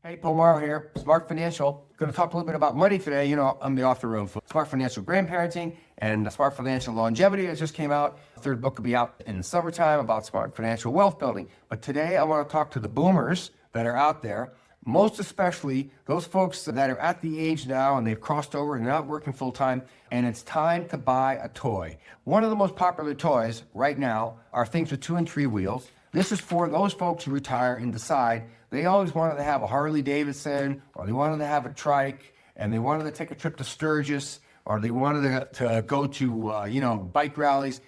Hey, Paul Mauro here, Smart Financial. Going to talk a little bit about money today. You know, I'm the author of Smart Financial Grandparenting and Smart Financial Longevity. It just came out. The third book will be out in the summertime about smart financial wealth building. But today I want to talk to the boomers that are out there, most especially those folks that are at the age now and they've crossed over and not working full time, and it's time to buy a toy. One of the most popular toys right now are things with 2 and 3 wheels. This is for those folks who retire and decide they always wanted to have a Harley Davidson, or they wanted to have a Trike, and they wanted to take a trip to Sturgis, or they wanted to go to, bike rallies.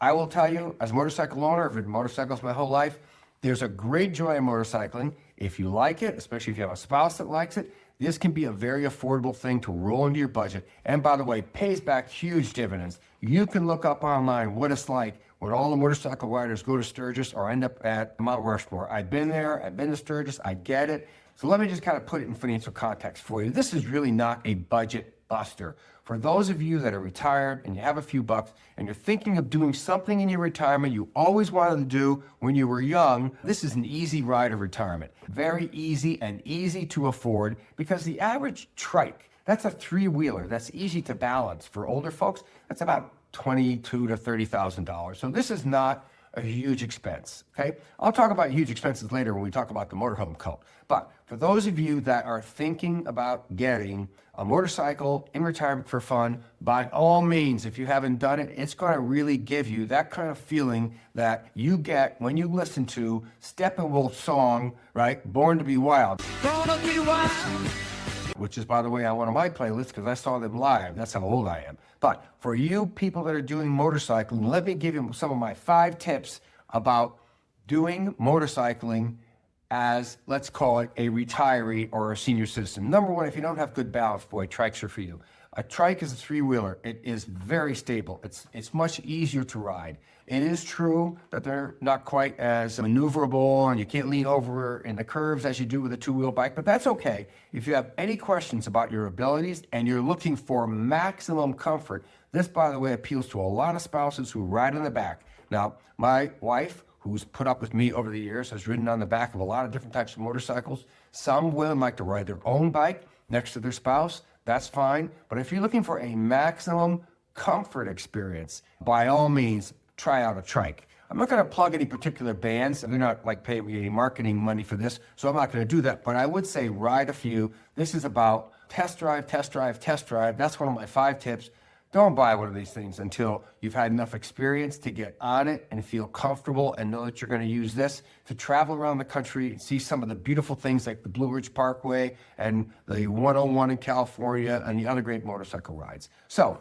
I will tell you, as a motorcycle owner, I've ridden motorcycles my whole life, there's a great joy in motorcycling. If you like it, especially if you have a spouse that likes it, this can be a very affordable thing to roll into your budget. And by the way, pays back huge dividends. You can look up online what it's like when all the motorcycle riders go to Sturgis or end up at Mount Rushmore. I've been there, I've been to Sturgis, I get it. So let me just kind of put it in financial context for you. This is really not a budget buster. For those of you that are retired and you have a few bucks and you're thinking of doing something in your retirement you always wanted to do when you were young, this is an easy ride of retirement. Very easy and easy to afford, because the average Trike, that's a 3-wheeler, that's easy to balance. For older folks, that's about $22,000 to $30,000. So this is not a huge expense, okay? I'll talk about huge expenses later when we talk about the motorhome code. But for those of you that are thinking about getting a motorcycle in retirement for fun, by all means, if you haven't done it, it's going to really give you that kind of feeling that you get when you listen to Steppenwolf's song, right? Born to be Wild. Gonna be wild. Which is, by the way, on one of my playlists because I saw them live. That's how old I am. But for you people that are doing motorcycling, let me give you some of my 5 tips about doing motorcycling as, let's call it, a retiree or a senior citizen. Number 1, if you don't have good balance, boy, Trikes are for you. A Trike is a 3-wheeler. It is very stable. It's much easier to ride. It is true that they're not quite as maneuverable and you can't lean over in the curves as you do with a 2-wheel bike, but that's okay. If you have any questions about your abilities and you're looking for maximum comfort, this, by the way, appeals to a lot of spouses who ride in the back. Now, my wife, who's put up with me over the years, has ridden on the back of a lot of different types of motorcycles. Some women like to ride their own bike next to their spouse. That's fine. But if you're looking for a maximum comfort experience, by all means, try out a Trike. I'm not going to plug any particular bands. They're not like paying me any marketing money for this, so I'm not going to do that. But I would say ride a few. This is about test drive, test drive, test drive. That's one of my 5 tips. Don't buy one of these things until you've had enough experience to get on it and feel comfortable and know that you're going to use this to travel around the country and see some of the beautiful things like the Blue Ridge Parkway and the 101 in California and the other great motorcycle rides. So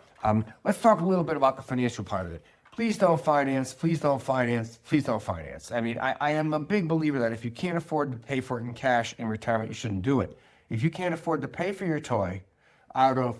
let's talk a little bit about the financial part of it. Please don't finance, please don't finance, please don't finance. I mean, I am a big believer that if you can't afford to pay for it in cash in retirement, you shouldn't do it. If you can't afford to pay for your toy out of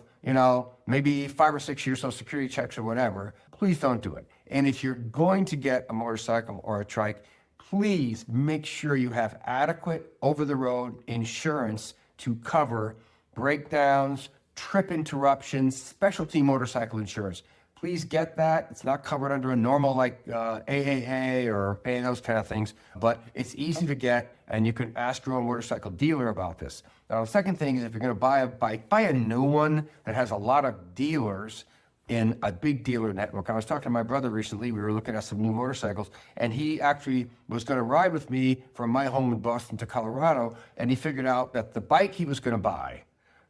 maybe 5 or 6 years Social Security checks or whatever, please don't do it. And if you're going to get a motorcycle or a Trike, please make sure you have adequate over-the-road insurance to cover breakdowns, trip interruptions, specialty motorcycle insurance. Please get that. It's not covered under a normal like AAA or any of those kind of things, but it's easy to get, and you can ask your own motorcycle dealer about this. Now, the second thing is if you're going to buy a bike, buy a new one that has a lot of dealers in a big dealer network. I was talking to my brother recently. We were looking at some new motorcycles, and he actually was going to ride with me from my home in Boston to Colorado, and he figured out that the bike he was going to buy,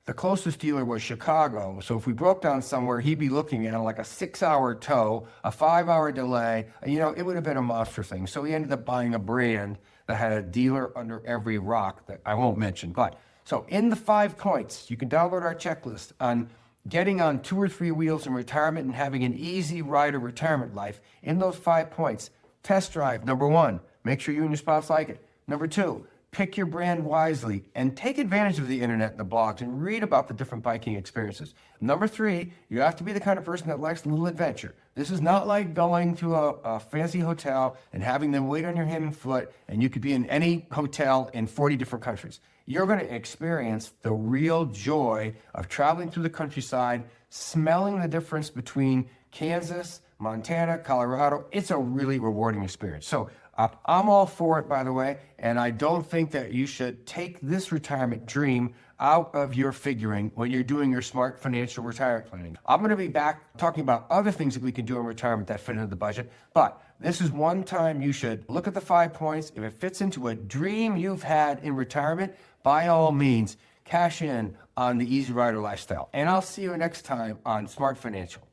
the closest dealer was Chicago. So if we broke down somewhere, he'd be looking at like a 6-hour tow, a 5-hour delay. It would have been a monster thing. So he ended up buying a brand that had a dealer under every rock that I won't mention. But so in the 5 points, you can download our checklist on getting on 2 or 3 wheels in retirement and having an easy ride of retirement life. In those 5 points, test drive, number 1, make sure you and your spouse like it. Number 2, pick your brand wisely and take advantage of the internet and the blogs and read about the different biking experiences. Number 3, you have to be the kind of person that likes a little adventure. This is not like going to a fancy hotel and having them wait on your hand and foot, and you could be in any hotel in 40 different countries. You're going to experience the real joy of traveling through the countryside, smelling the difference between Kansas, Montana, Colorado. It's a really rewarding experience. So I'm all for it, by the way, and I don't think that you should take this retirement dream out of your figuring when you're doing your smart financial retirement planning. I'm going to be back talking about other things that we can do in retirement that fit into the budget, but this is one time you should look at the 5 points. If it fits into a dream you've had in retirement, by all means, cash in on the Easy Rider lifestyle. And I'll see you next time on Smart Financial.